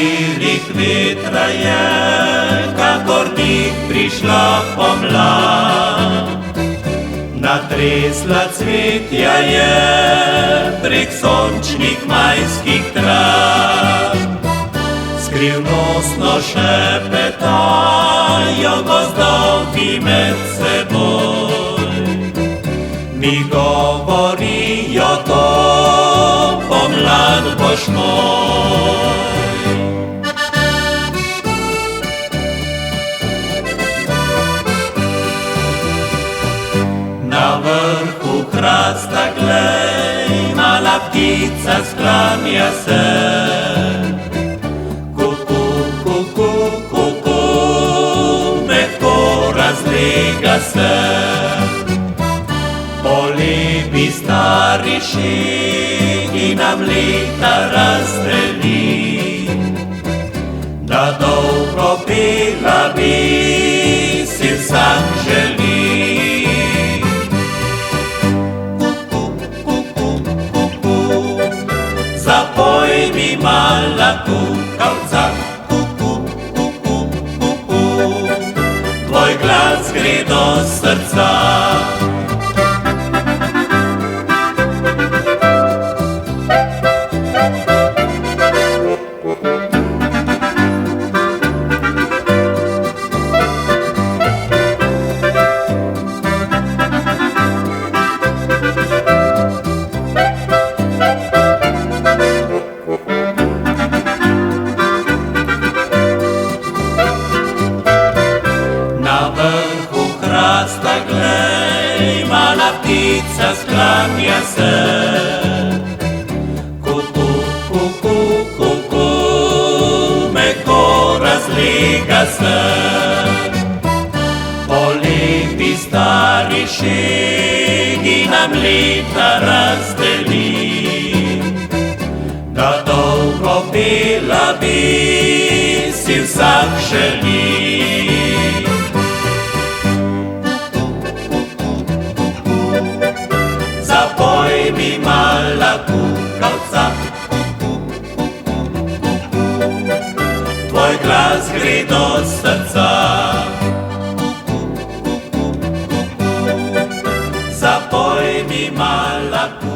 krilih vetra je, kakor njih prišla pomlad. Natresla cvetja je prek sončnih majskih trav. Skrivnostno šepetajo gozdovi med seboj. Mi govorijo to, pomlad boš moj. Na vrhu hrasta glej, mala ptica sklanja se. Kuku, kuku, kuku, mehko razlega se. Polebi stari šeg in nam leta razdeli, da dolgo pela bi si vsak želi. Zapoj mi mala kukavca, kuku, kuku, kuku, tvoj glas gre do srca. Hrasta glej, mala ptica sklanja se. Kuku, kuku, kuku, mehko razlega se. Polebi stari šegi nam leta razdeli, da dolgo pela bi si vsak želi. Zapoj mi mala kukavca, tvoj glas gre do srca. Zapoj mi mala kukavca.